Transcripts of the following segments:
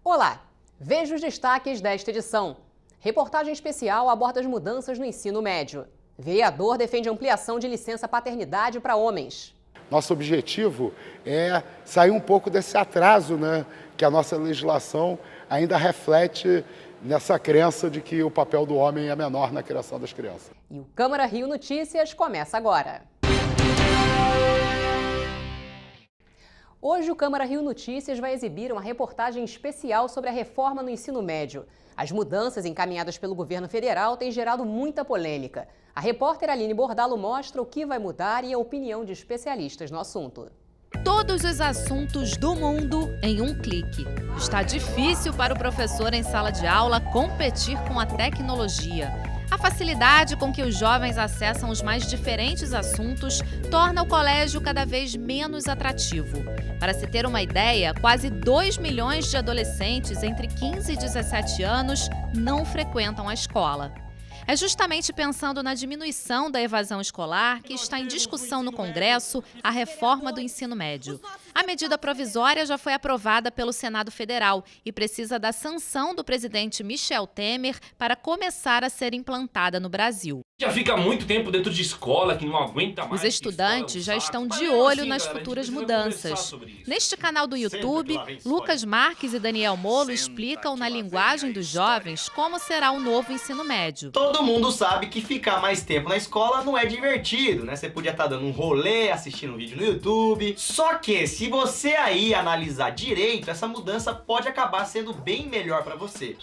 Olá, veja os destaques desta edição. Reportagem especial aborda as mudanças no ensino médio. Vereador defende ampliação de licença paternidade para homens. Nosso objetivo é sair um pouco desse atraso, que a nossa legislação ainda reflete nessa crença de que o papel do homem é menor na criação das crianças. E o Câmara Rio Notícias começa agora. Hoje o Câmara Rio Notícias vai exibir uma reportagem especial sobre a reforma no ensino médio. As mudanças encaminhadas pelo governo federal têm gerado muita polêmica. A repórter Aline Bordalo mostra o que vai mudar e a opinião de especialistas no assunto. Todos os assuntos do mundo em um clique. Está difícil para o professor em sala de aula competir com a tecnologia. A facilidade com que os jovens acessam os mais diferentes assuntos torna o colégio cada vez menos atrativo. Para se ter uma ideia, quase 2 milhões de adolescentes entre 15 e 17 anos não frequentam a escola. É justamente pensando na diminuição da evasão escolar que está em discussão no Congresso a reforma do ensino médio. A medida provisória já foi aprovada pelo Senado Federal e precisa da sanção do presidente Michel Temer para começar a ser implantada no Brasil. Já fica há muito tempo dentro de escola que não aguenta mais. Os estudantes já estão de olho nas futuras mudanças. Neste canal do YouTube, Lucas Marques e Daniel Molo explicam na linguagem dos jovens como será o novo ensino médio. Todo mundo sabe que ficar mais tempo na escola não é divertido, né? Você podia estar dando um rolê, assistindo um vídeo no YouTube. Só que se você aí analisar direito, essa mudança pode acabar sendo bem melhor para você.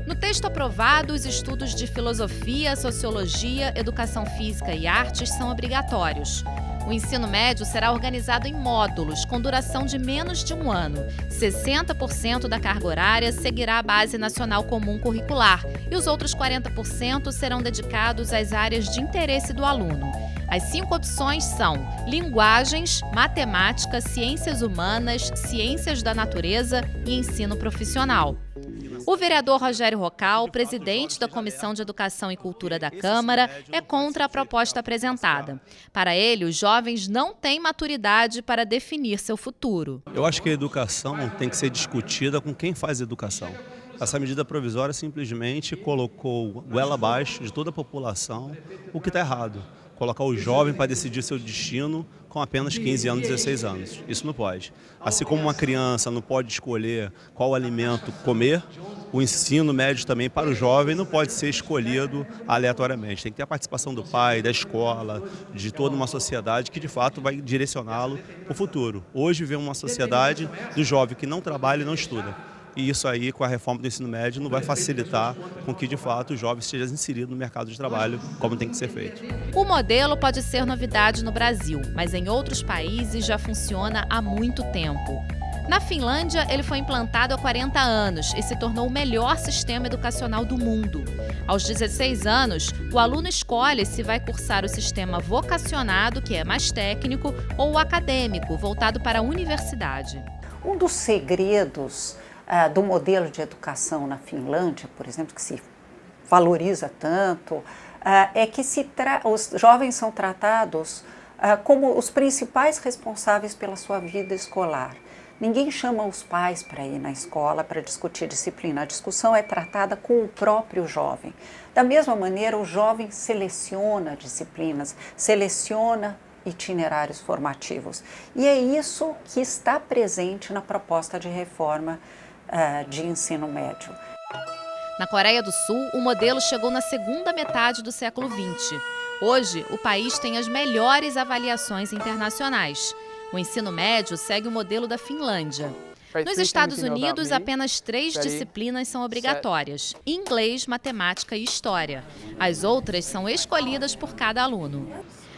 No texto aprovado, os estudos de filosofia, sociologia, educação física e artes são obrigatórios. O ensino médio será organizado em módulos, com duração de menos de um ano. 60% da carga horária seguirá a Base Nacional Comum Curricular e os outros 40% serão dedicados às áreas de interesse do aluno. As 5 opções são linguagens, matemática, ciências humanas, ciências da natureza e ensino profissional. O vereador Rogério Rocal, presidente da Comissão de Educação e Cultura da Câmara, é contra a proposta apresentada. Para ele, os jovens não têm maturidade para definir seu futuro. Eu acho que a educação tem que ser discutida com quem faz educação. Essa medida provisória simplesmente colocou goela abaixo de toda a população, o que está errado. Colocar o jovem para decidir seu destino com apenas 15 anos, 16 anos. Isso não pode. Assim como uma criança não pode escolher qual alimento comer, o ensino médio também para o jovem não pode ser escolhido aleatoriamente. Tem que ter a participação do pai, da escola, de toda uma sociedade que de fato vai direcioná-lo para o futuro. Hoje vivemos uma sociedade do jovem que não trabalha e não estuda. E isso aí, com a reforma do ensino médio, não vai facilitar com que, de fato, o jovem esteja inserido no mercado de trabalho, como tem que ser feito. O modelo pode ser novidade no Brasil, mas em outros países já funciona há muito tempo. Na Finlândia, ele foi implantado há 40 anos e se tornou o melhor sistema educacional do mundo. Aos 16 anos, o aluno escolhe se vai cursar o sistema vocacionado, que é mais técnico, ou o acadêmico, voltado para a universidade. Um dos segredos do modelo de educação na Finlândia, por exemplo, que se valoriza tanto, é que os jovens são tratados como os principais responsáveis pela sua vida escolar. Ninguém chama os pais para ir na escola para discutir disciplina. A discussão é tratada com o próprio jovem. Da mesma maneira, o jovem seleciona disciplinas, seleciona itinerários formativos. E é isso que está presente na proposta de reforma de ensino médio. Na Coreia do Sul, o modelo chegou na segunda metade do século XX. Hoje, o país tem as melhores avaliações internacionais. O ensino médio segue o modelo da Finlândia. Nos Estados Unidos, apenas 3 disciplinas são obrigatórias: inglês, matemática e história. As outras são escolhidas por cada aluno.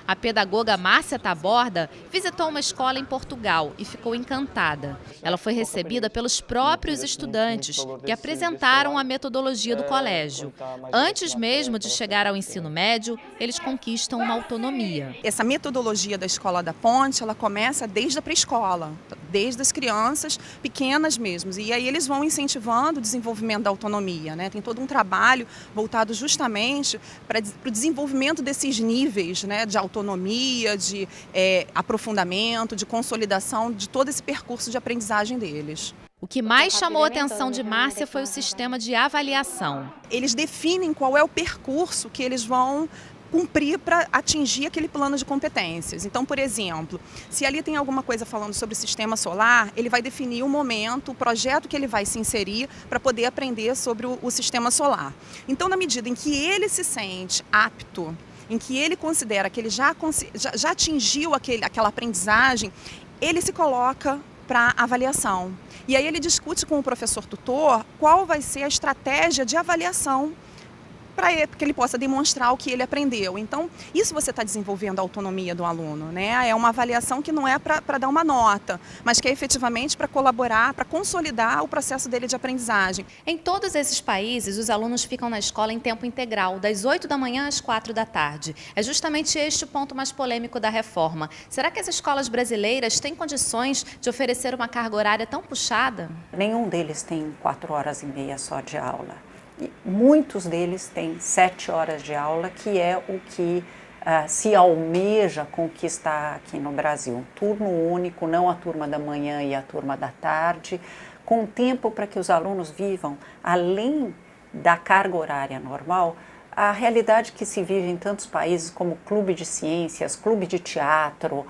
A pedagoga Márcia Taborda visitou uma escola em Portugal e ficou encantada. Ela foi recebida pelos próprios estudantes, que apresentaram a metodologia do colégio. Antes mesmo de chegar ao ensino médio, eles conquistam uma autonomia. Essa metodologia da Escola da Ponte, ela começa desde a pré-escola, desde as crianças pequenas mesmo. E aí eles vão incentivando o desenvolvimento da autonomia, né? Tem todo um trabalho voltado justamente para o desenvolvimento desses níveis, né, de autonomia autonomia, de aprofundamento, de consolidação de todo esse percurso de aprendizagem deles. O que mais chamou a atenção de Márcia foi o sistema de avaliação. Eles definem qual é o percurso que eles vão cumprir para atingir aquele plano de competências. Então, por exemplo, se ali tem alguma coisa falando sobre o sistema solar, ele vai definir o momento, o projeto que ele vai se inserir para poder aprender sobre o sistema solar. Então, na medida em que ele se sente apto, em que ele considera que ele já atingiu aquela aprendizagem, ele se coloca para avaliação. E aí ele discute com o professor tutor qual vai ser a estratégia de avaliação para que ele possa demonstrar o que ele aprendeu. Então, isso você está desenvolvendo a autonomia do aluno, né? É uma avaliação que não é para dar uma nota, mas que é efetivamente para colaborar, para consolidar o processo dele de aprendizagem. Em todos esses países, os alunos ficam na escola em tempo integral, das 8 da manhã às 4 da tarde. É justamente este o ponto mais polêmico da reforma. Será que as escolas brasileiras têm condições de oferecer uma carga horária tão puxada? Nenhum deles tem 4h30 só de aula. E muitos deles têm 7 horas de aula, que é o que se almeja conquistar aqui no Brasil. Um turno único, não a turma da manhã e a turma da tarde, com tempo para que os alunos vivam, além da carga horária normal, a realidade que se vive em tantos países como clube de ciências, clube de teatro,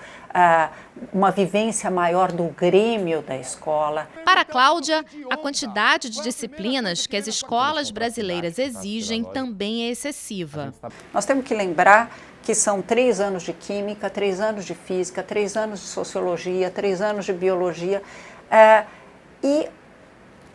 uma vivência maior do grêmio da escola. Para Cláudia, a quantidade de disciplinas que as escolas brasileiras exigem também é excessiva. Nós temos que lembrar que são 3 anos de química, 3 anos de física, 3 anos de sociologia, 3 anos de biologia, e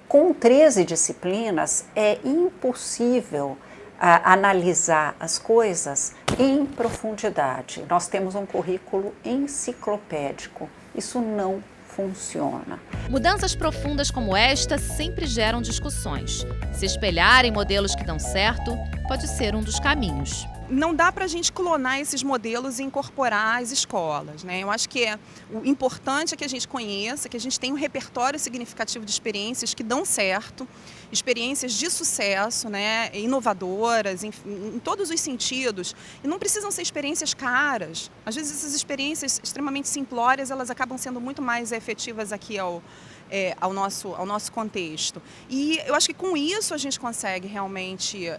com 13 disciplinas é impossível analisar as coisas em profundidade. Nós temos um currículo enciclopédico. Isso não funciona. Mudanças profundas como esta sempre geram discussões. Se espelhar em modelos que dão certo pode ser um dos caminhos. Não dá para a gente clonar esses modelos e incorporar às escolas, né? Eu acho que o importante é que a gente conheça, que a gente tenha um repertório significativo de experiências que dão certo, experiências de sucesso, né? Inovadoras, em todos os sentidos. E não precisam ser experiências caras. Às vezes essas experiências extremamente simplórias, elas acabam sendo muito mais efetivas aqui ao nosso contexto. E eu acho que com isso a gente consegue realmente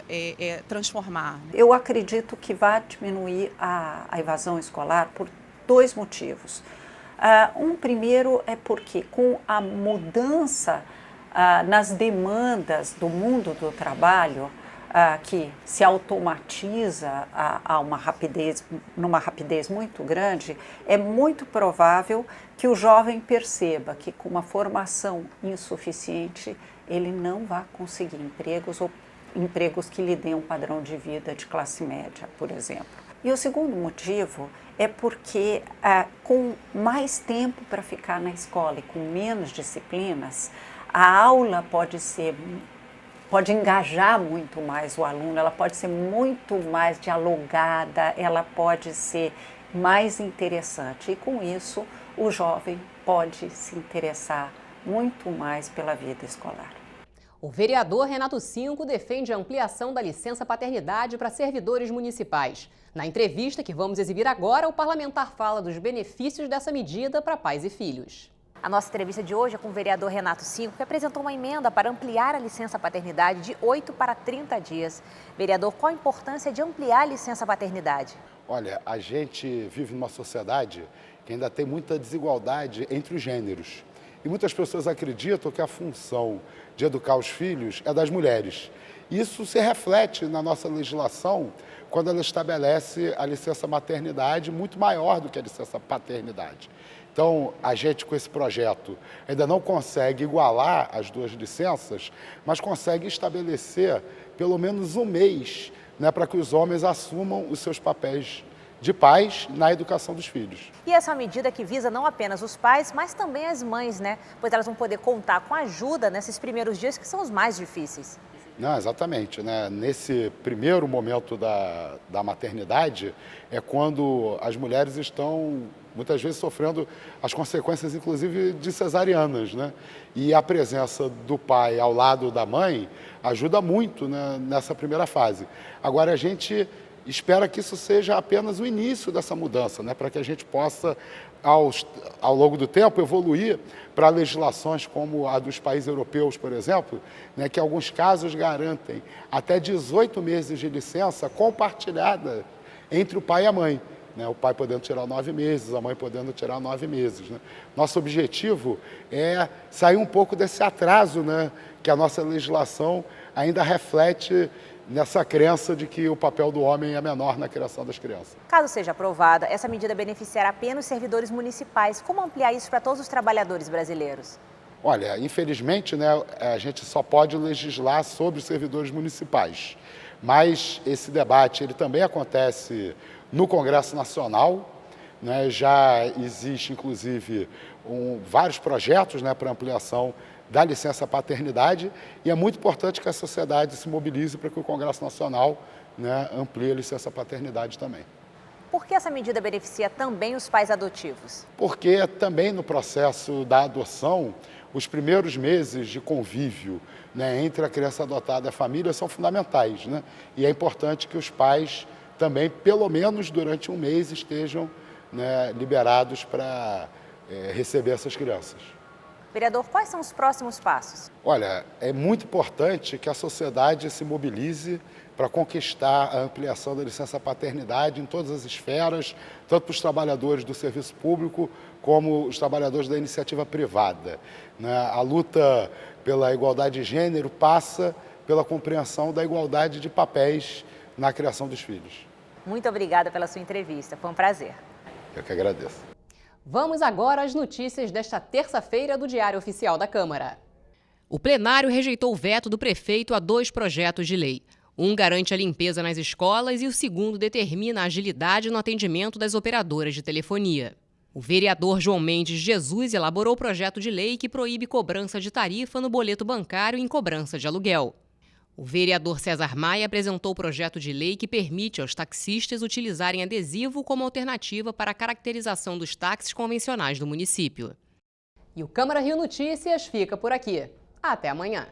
transformar. Eu acredito que vai diminuir a evasão escolar por 2 motivos. Um primeiro é porque com a mudança nas demandas do mundo do trabalho, que se automatiza numa rapidez muito grande, é muito provável que o jovem perceba que com uma formação insuficiente ele não vai conseguir empregos ou empregos que lhe dêem um padrão de vida de classe média, por exemplo. E o segundo motivo é porque com mais tempo para ficar na escola e com menos disciplinas, a aula pode engajar muito mais o aluno, ela pode ser muito mais dialogada, ela pode ser mais interessante. E com isso, o jovem pode se interessar muito mais pela vida escolar. O vereador Renato Cinco defende a ampliação da licença paternidade para servidores municipais. Na entrevista que vamos exibir agora, o parlamentar fala dos benefícios dessa medida para pais e filhos. A nossa entrevista de hoje é com o vereador Renato Cinco, que apresentou uma emenda para ampliar a licença paternidade de 8 para 30 dias. Vereador, qual a importância de ampliar a licença paternidade? Olha, a gente vive numa sociedade que ainda tem muita desigualdade entre os gêneros. E muitas pessoas acreditam que a função de educar os filhos é das mulheres. Isso se reflete na nossa legislação quando ela estabelece a licença maternidade muito maior do que a licença paternidade. Então, a gente com esse projeto ainda não consegue igualar as 2 licenças, mas consegue estabelecer pelo menos 1 mês, né, para que os homens assumam os seus papéis de pais na educação dos filhos. E essa é uma medida que visa não apenas os pais, mas também as mães, né? Pois elas vão poder contar com ajuda nesses primeiros dias que são os mais difíceis. Não, exatamente, né? Nesse primeiro momento da maternidade é quando as mulheres estão muitas vezes sofrendo as consequências, inclusive, de cesarianas, né? E a presença do pai ao lado da mãe ajuda muito, né, nessa primeira fase. Agora, a gente espera que isso seja apenas o início dessa mudança, né, para que a gente possa, ao longo do tempo, evoluir para legislações como a dos países europeus, por exemplo, né, que em alguns casos garantem até 18 meses de licença compartilhada entre o pai e a mãe. Né, o pai podendo tirar 9 meses, a mãe podendo tirar 9 meses. Né. Nosso objetivo é sair um pouco desse atraso, né, que a nossa legislação ainda reflete nessa crença de que o papel do homem é menor na criação das crianças. Caso seja aprovada, essa medida beneficiará apenas os servidores municipais. Como ampliar isso para todos os trabalhadores brasileiros? Olha, infelizmente, né, a gente só pode legislar sobre os servidores municipais. Mas esse debate ele também acontece no Congresso Nacional, né, já existe, inclusive, vários projetos, né, para ampliação da licença paternidade e é muito importante que a sociedade se mobilize para que o Congresso Nacional, né, amplie a licença paternidade também. Por que essa medida beneficia também os pais adotivos? Porque também no processo da adoção, os primeiros meses de convívio, né, entre a criança adotada e a família são fundamentais, né? E é importante que os pais também, pelo menos durante um mês, estejam, né, liberados para receber essas crianças. Vereador, quais são os próximos passos? Olha, é muito importante que a sociedade se mobilize para conquistar a ampliação da licença paternidade em todas as esferas, tanto para os trabalhadores do serviço público como os trabalhadores da iniciativa privada. Né? A luta pela igualdade de gênero passa pela compreensão da igualdade de papéis na criação dos filhos. Muito obrigada pela sua entrevista, foi um prazer. Eu que agradeço. Vamos agora às notícias desta terça-feira do Diário Oficial da Câmara. O plenário rejeitou o veto do prefeito a 2 projetos de lei. Um garante a limpeza nas escolas e o segundo determina a agilidade no atendimento das operadoras de telefonia. O vereador João Mendes Jesus elaborou o projeto de lei que proíbe cobrança de tarifa no boleto bancário em cobrança de aluguel. O vereador César Maia apresentou o projeto de lei que permite aos taxistas utilizarem adesivo como alternativa para a caracterização dos táxis convencionais do município. E o Câmara Rio Notícias fica por aqui. Até amanhã.